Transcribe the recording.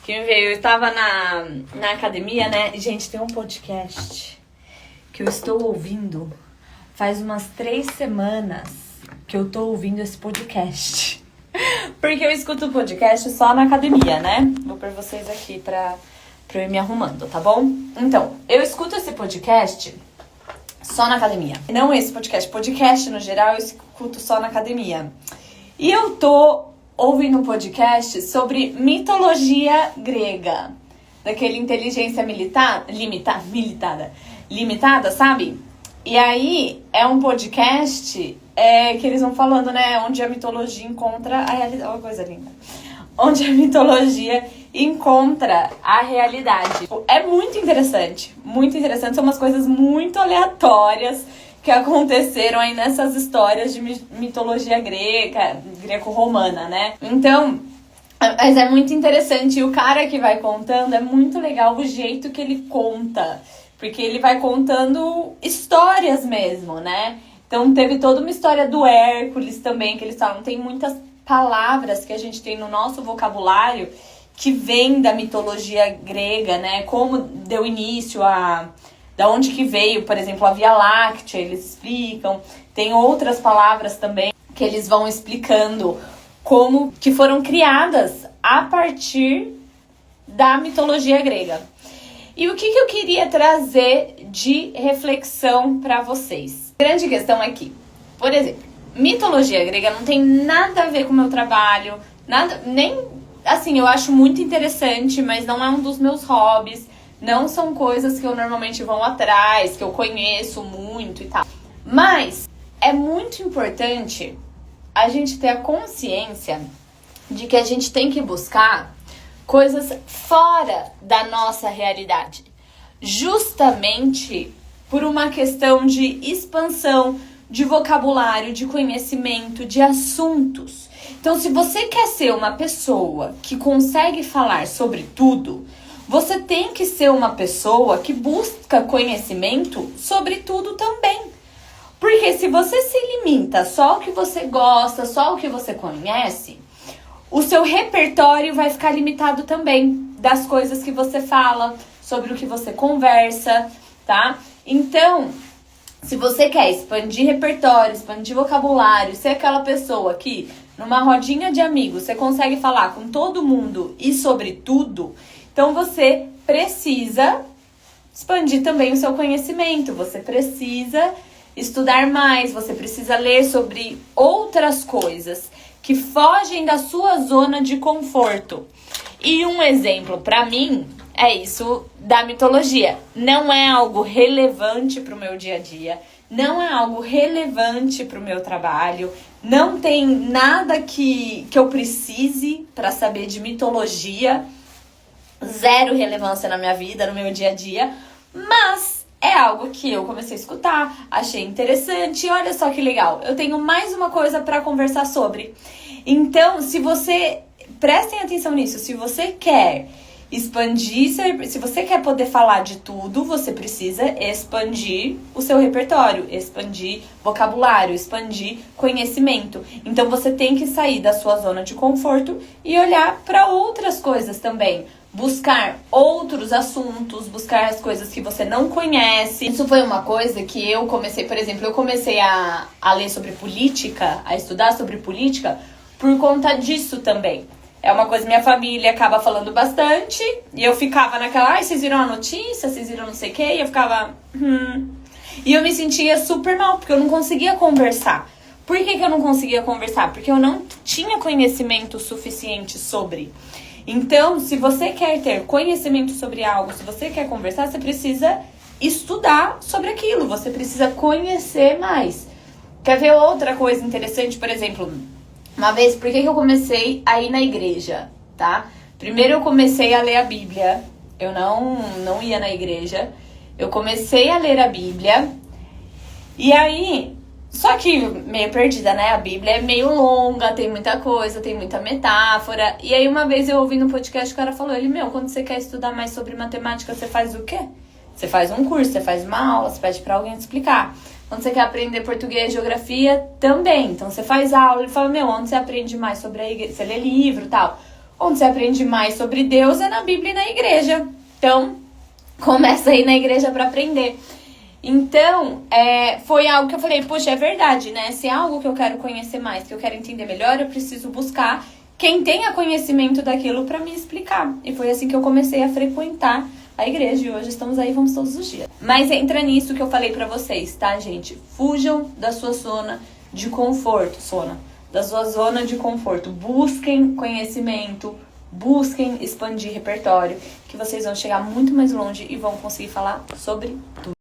que me veio. Eu tava na academia, né? E, gente, tem um podcast que eu estou ouvindo faz umas 3 semanas que eu tô ouvindo esse podcast. Porque eu escuto o podcast só na academia, né? Vou pôr vocês aqui pra eu ir me arrumando, tá bom? Então, eu escuto esse podcast só na academia. Não esse podcast no geral eu escuto só na academia. E eu tô ouvindo um podcast sobre mitologia grega. Daquele inteligência limitada, sabe? E aí, é um podcast que eles vão falando, né? Onde a mitologia encontra a realidade. Olha que coisa linda. Onde a mitologia encontra a realidade. É muito interessante. Muito interessante. São umas coisas muito aleatórias que aconteceram aí nessas histórias de mitologia greco-romana, né? Então, mas é muito interessante. E o cara que vai contando, é muito legal o jeito que ele conta. Porque ele vai contando histórias mesmo, né? Então, teve toda uma história do Hércules também, que eles falam. Tem muitas palavras que a gente tem no nosso vocabulário que vem da mitologia grega, né? Como deu início da onde que veio, por exemplo, a Via Láctea, eles explicam. Tem outras palavras também que eles vão explicando como que foram criadas a partir da mitologia grega. E o que eu queria trazer de reflexão para vocês? A grande questão é que, por exemplo, mitologia grega não tem nada a ver com o meu trabalho, nada, nem, assim, eu acho muito interessante, mas não é um dos meus hobbies, não são coisas que eu normalmente vou atrás, que eu conheço muito e tal. Mas é muito importante a gente ter a consciência de que a gente tem que buscar coisas fora da nossa realidade, justamente por uma questão de expansão, de vocabulário, de conhecimento, de assuntos. Então, se você quer ser uma pessoa que consegue falar sobre tudo, você tem que ser uma pessoa que busca conhecimento sobre tudo também. Porque se você se limita só ao que você gosta, só ao que você conhece, o seu repertório vai ficar limitado também das coisas que você fala, sobre o que você conversa, tá? Então, se você quer expandir repertório, expandir vocabulário, ser aquela pessoa que, numa rodinha de amigos, você consegue falar com todo mundo e sobre tudo, então você precisa expandir também o seu conhecimento, você precisa estudar mais, você precisa ler sobre outras coisas que fogem da sua zona de conforto. E um exemplo para mim é isso da mitologia. Não é algo relevante para o meu dia a dia, não é algo relevante para o meu trabalho, não tem nada que eu precise para saber de mitologia, zero relevância na minha vida, no meu dia a dia, mas é algo que eu comecei a escutar, achei interessante, olha só que legal, eu tenho mais uma coisa para conversar sobre. Então, se você, prestem atenção nisso, se você quer expandir, se você quer poder falar de tudo, você precisa expandir o seu repertório, expandir vocabulário, expandir conhecimento. Então, você tem que sair da sua zona de conforto e olhar para outras coisas também. Buscar outros assuntos, buscar as coisas que você não conhece. Isso foi uma coisa que eu comecei, por exemplo, a ler sobre política, a estudar sobre política, por conta disso também. É uma coisa que minha família acaba falando bastante, e eu ficava naquela, vocês viram a notícia, vocês viram não sei o quê, e eu ficava, E eu me sentia super mal, porque eu não conseguia conversar. Por que eu não conseguia conversar? Porque eu não tinha conhecimento suficiente sobre. Então, se você quer ter conhecimento sobre algo, se você quer conversar, você precisa estudar sobre aquilo, você precisa conhecer mais. Quer ver outra coisa interessante? Por exemplo, uma vez, por que eu comecei a ir na igreja, tá? Primeiro eu comecei a ler a Bíblia, eu não ia na igreja, eu comecei a ler a Bíblia, e aí, só que meio perdida, né? A Bíblia é meio longa, tem muita coisa, tem muita metáfora. E aí uma vez eu ouvi no podcast, o cara falou, quando você quer estudar mais sobre matemática, você faz o quê? Você faz um curso, você faz uma aula, você pede pra alguém te explicar. Quando você quer aprender português e geografia, também. Então você faz aula, ele fala, onde você aprende mais sobre a igreja? Você lê livro e tal. Onde você aprende mais sobre Deus é na Bíblia e na igreja. Então, começa aí na igreja para aprender. Então, foi algo que eu falei, poxa, é verdade, né? Se é algo que eu quero conhecer mais, que eu quero entender melhor, eu preciso buscar quem tenha conhecimento daquilo para me explicar. E foi assim que eu comecei a frequentar a igreja e hoje estamos aí, vamos todos os dias. Mas entra nisso que eu falei pra vocês, tá, gente? Fujam da sua zona de conforto, da sua zona de conforto. Busquem conhecimento, busquem expandir repertório, que vocês vão chegar muito mais longe e vão conseguir falar sobre tudo.